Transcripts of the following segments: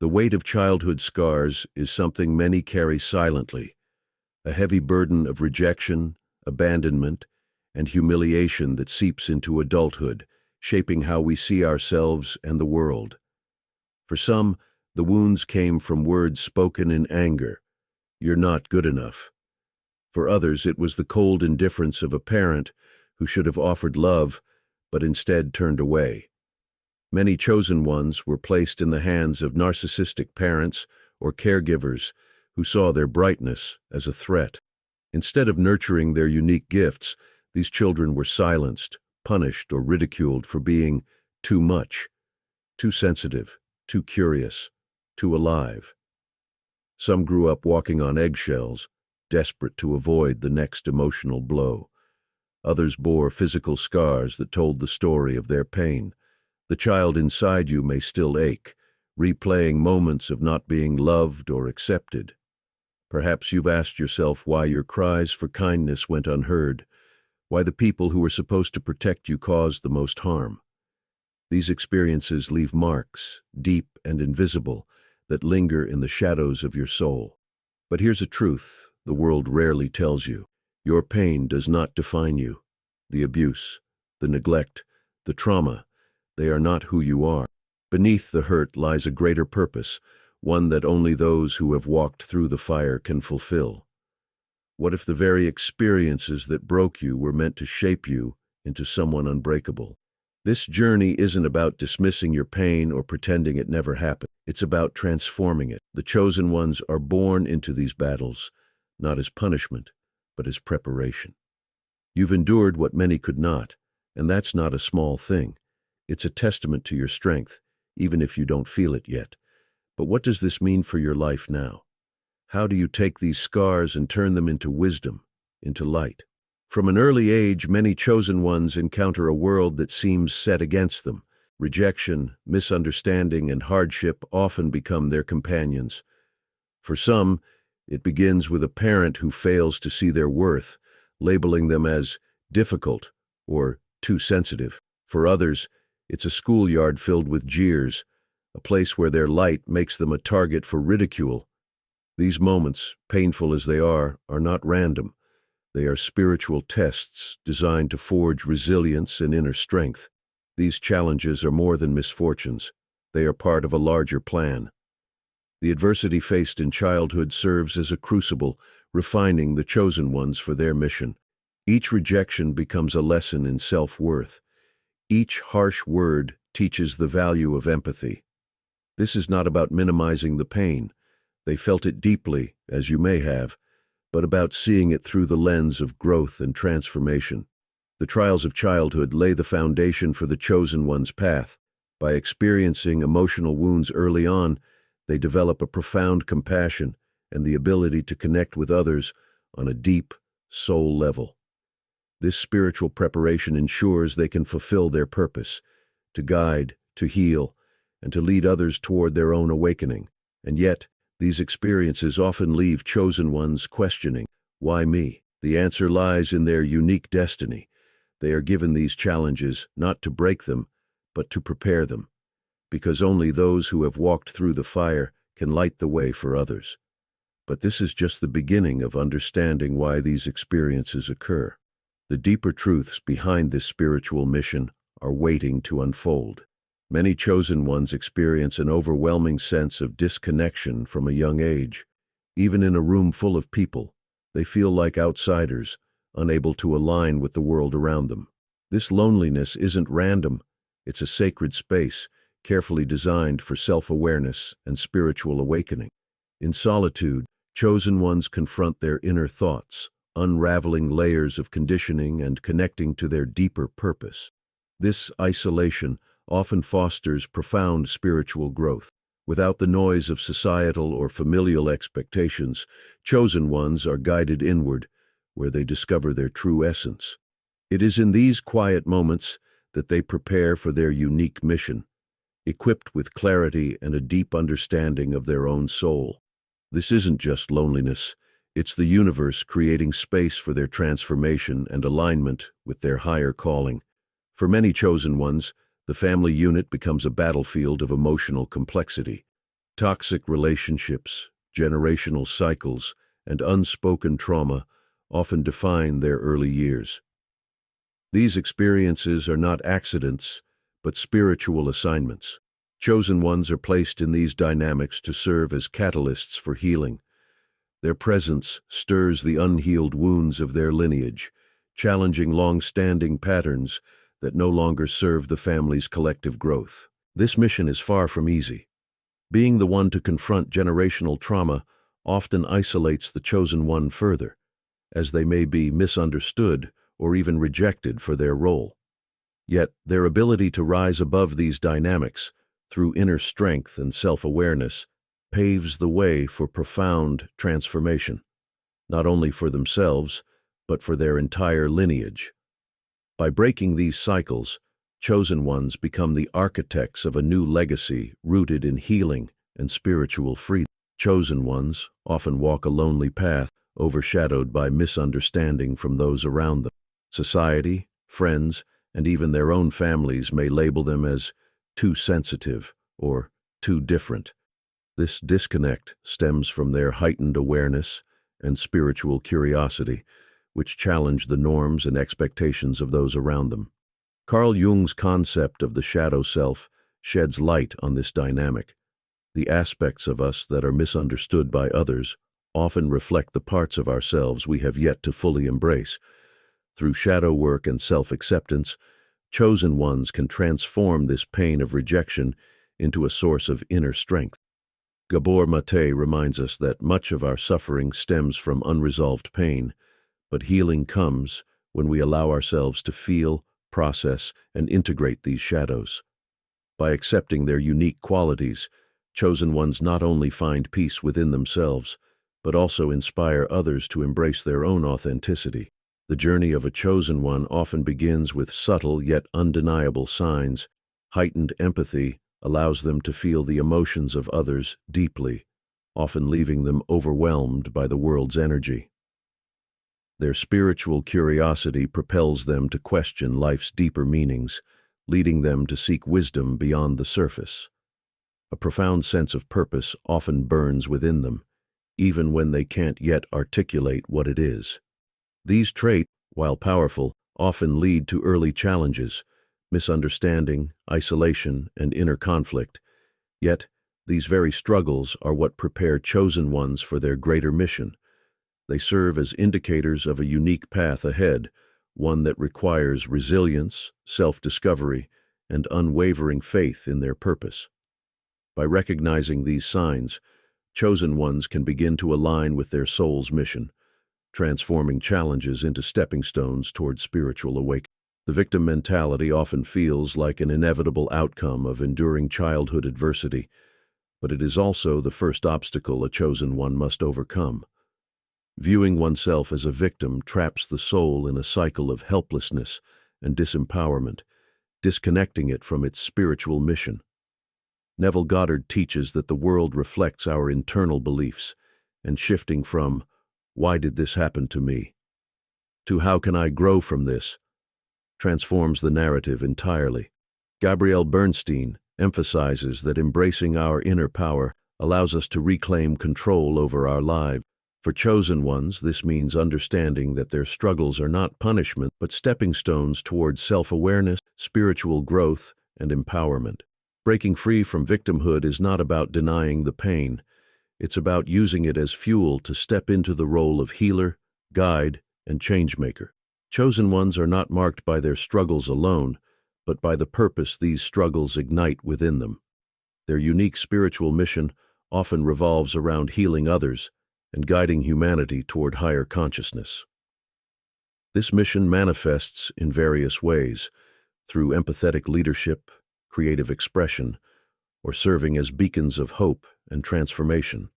The weight of childhood scars is something many carry silently, a heavy burden of rejection, abandonment, and humiliation that seeps into adulthood, shaping how we see ourselves and the world. For some, the wounds came from words spoken in anger. "You're not good enough." For others, it was the cold indifference of a parent who should have offered love, but instead turned away. Many chosen ones were placed in the hands of narcissistic parents or caregivers who saw their brightness as a threat. Instead of nurturing their unique gifts, these children were silenced, punished, or ridiculed for being too much, too sensitive, too curious, too alive. Some grew up walking on eggshells, desperate to avoid the next emotional blow. Others bore physical scars that told the story of their pain. The child inside you may still ache, replaying moments of not being loved or accepted. Perhaps you've asked yourself why your cries for kindness went unheard, why the people who were supposed to protect you caused the most harm. These experiences leave marks, deep and invisible, that linger in the shadows of your soul. But here's a truth the world rarely tells you. Your pain does not define you. The abuse, the neglect, the trauma, they are not who you are. Beneath the hurt lies a greater purpose, one that only those who have walked through the fire can fulfill. What if the very experiences that broke you were meant to shape you into someone unbreakable? This journey isn't about dismissing your pain or pretending it never happened. It's about transforming it. The chosen ones are born into these battles, not as punishment, but as preparation. You've endured what many could not, and that's not a small thing. It's a testament to your strength, even if you don't feel it yet. But what does this mean for your life now? How do you take these scars and turn them into wisdom, into light? From an early age, many chosen ones encounter a world that seems set against them. Rejection, misunderstanding, and hardship often become their companions. For some, it begins with a parent who fails to see their worth, labeling them as difficult or too sensitive. For others, it's a schoolyard filled with jeers, a place where their light makes them a target for ridicule. These moments, painful as they are not random. They are spiritual tests designed to forge resilience and inner strength. These challenges are more than misfortunes. They are part of a larger plan. The adversity faced in childhood serves as a crucible, refining the chosen ones for their mission. Each rejection becomes a lesson in self-worth. Each harsh word teaches the value of empathy. This is not about minimizing the pain. They felt it deeply, as you may have, but about seeing it through the lens of growth and transformation. The trials of childhood lay the foundation for the chosen one's path. By experiencing emotional wounds early on, they develop a profound compassion and the ability to connect with others on a deep, soul level. This spiritual preparation ensures they can fulfill their purpose, to guide, to heal, and to lead others toward their own awakening. And yet, these experiences often leave chosen ones questioning, why me? The answer lies in their unique destiny. They are given these challenges not to break them, but to prepare them, because only those who have walked through the fire can light the way for others. But this is just the beginning of understanding why these experiences occur. The deeper truths behind this spiritual mission are waiting to unfold. Many chosen ones experience an overwhelming sense of disconnection from a young age. Even in a room full of people, they feel like outsiders, unable to align with the world around them. This loneliness isn't random. It's a sacred space, carefully designed for self-awareness and spiritual awakening. In solitude, chosen ones confront their inner thoughts, unraveling layers of conditioning and connecting to their deeper purpose. This isolation often fosters profound spiritual growth. Without the noise of societal or familial expectations, chosen ones are guided inward, where they discover their true essence. It is in these quiet moments that they prepare for their unique mission, equipped with clarity and a deep understanding of their own soul. This isn't just loneliness. It's the universe creating space for their transformation and alignment with their higher calling. For many chosen ones, the family unit becomes a battlefield of emotional complexity. Toxic relationships, generational cycles, and unspoken trauma often define their early years. These experiences are not accidents, but spiritual assignments. Chosen ones are placed in these dynamics to serve as catalysts for healing. Their presence stirs the unhealed wounds of their lineage, challenging long-standing patterns that no longer serve the family's collective growth. This mission is far from easy. Being the one to confront generational trauma often isolates the chosen one further, as they may be misunderstood or even rejected for their role. Yet, their ability to rise above these dynamics through inner strength and self-awareness paves the way for profound transformation, not only for themselves, but for their entire lineage. By breaking these cycles, chosen ones become the architects of a new legacy rooted in healing and spiritual freedom. Chosen ones often walk a lonely path, overshadowed by misunderstanding from those around them. Society, friends, and even their own families may label them as too sensitive or too different. This disconnect stems from their heightened awareness and spiritual curiosity, which challenge the norms and expectations of those around them. Carl Jung's concept of the shadow self sheds light on this dynamic. The aspects of us that are misunderstood by others often reflect the parts of ourselves we have yet to fully embrace. Through shadow work and self-acceptance, chosen ones can transform this pain of rejection into a source of inner strength. Gabor Mate reminds us that much of our suffering stems from unresolved pain, but healing comes when we allow ourselves to feel, process, and integrate these shadows. By accepting their unique qualities, chosen ones not only find peace within themselves, but also inspire others to embrace their own authenticity. The journey of a chosen one often begins with subtle yet undeniable signs. Heightened empathy allows them to feel the emotions of others deeply, often leaving them overwhelmed by the world's energy. Their spiritual curiosity propels them to question life's deeper meanings, leading them to seek wisdom beyond the surface. A profound sense of purpose often burns within them, even when they can't yet articulate what it is. These traits, while powerful, often lead to early challenges, misunderstanding, isolation, and inner conflict. Yet, these very struggles are what prepare chosen ones for their greater mission. They serve as indicators of a unique path ahead, one that requires resilience, self-discovery, and unwavering faith in their purpose. By recognizing these signs, chosen ones can begin to align with their soul's mission, transforming challenges into stepping stones toward spiritual awakening. The victim mentality often feels like an inevitable outcome of enduring childhood adversity, but it is also the first obstacle a chosen one must overcome. Viewing oneself as a victim traps the soul in a cycle of helplessness and disempowerment, disconnecting it from its spiritual mission. Neville Goddard teaches that the world reflects our internal beliefs, and shifting from, "Why did this happen to me?" to "How can I grow from this?" transforms the narrative entirely. Gabrielle Bernstein emphasizes that embracing our inner power allows us to reclaim control over our lives. For chosen ones, this means understanding that their struggles are not punishment, but stepping stones towards self-awareness, spiritual growth, and empowerment. Breaking free from victimhood is not about denying the pain. It's about using it as fuel to step into the role of healer, guide, and changemaker. Chosen ones are not marked by their struggles alone, but by the purpose these struggles ignite within them. Their unique spiritual mission often revolves around healing others and guiding humanity toward higher consciousness. This mission manifests in various ways, through empathetic leadership, creative expression, or serving as beacons of hope and transformation.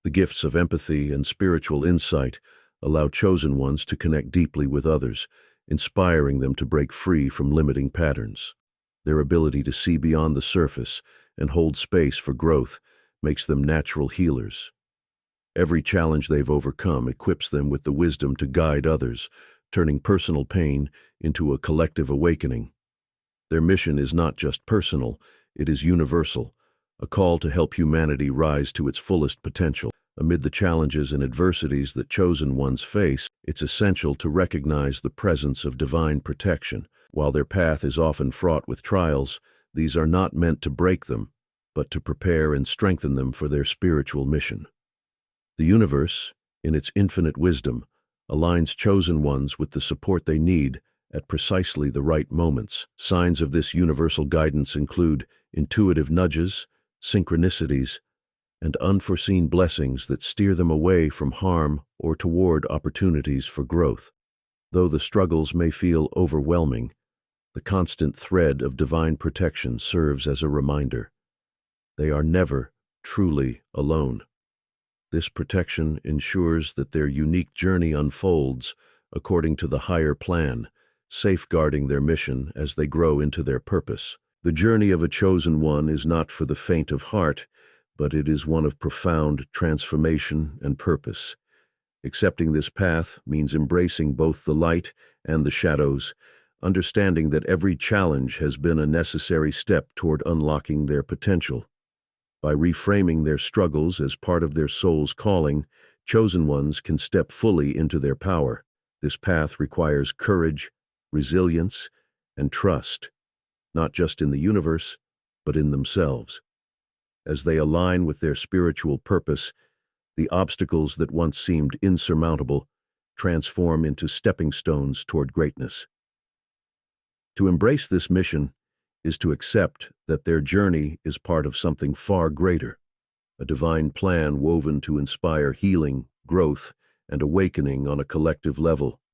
The gifts of empathy and spiritual insight allow chosen ones to connect deeply with others, inspiring them to break free from limiting patterns. Their ability to see beyond the surface and hold space for growth makes them natural healers. Every challenge they've overcome equips them with the wisdom to guide others, turning personal pain into a collective awakening. Their mission is not just personal, it is universal, a call to help humanity rise to its fullest potential. Amid the challenges and adversities that chosen ones face, it's essential to recognize the presence of divine protection. While their path is often fraught with trials, these are not meant to break them, but to prepare and strengthen them for their spiritual mission. The universe, in its infinite wisdom, aligns chosen ones with the support they need at precisely the right moments. Signs of this universal guidance include intuitive nudges, synchronicities, and unforeseen blessings that steer them away from harm or toward opportunities for growth. Though the struggles may feel overwhelming, the constant thread of divine protection serves as a reminder. They are never truly alone. This protection ensures that their unique journey unfolds according to the higher plan, safeguarding their mission as they grow into their purpose. The journey of a chosen one is not for the faint of heart, but it is one of profound transformation and purpose. Accepting this path means embracing both the light and the shadows, understanding that every challenge has been a necessary step toward unlocking their potential. By reframing their struggles as part of their soul's calling, chosen ones can step fully into their power. This path requires courage, resilience, and trust, not just in the universe, but in themselves. As they align with their spiritual purpose, the obstacles that once seemed insurmountable transform into stepping stones toward greatness. To embrace this mission is to accept that their journey is part of something far greater, a divine plan woven to inspire healing, growth, and awakening on a collective level.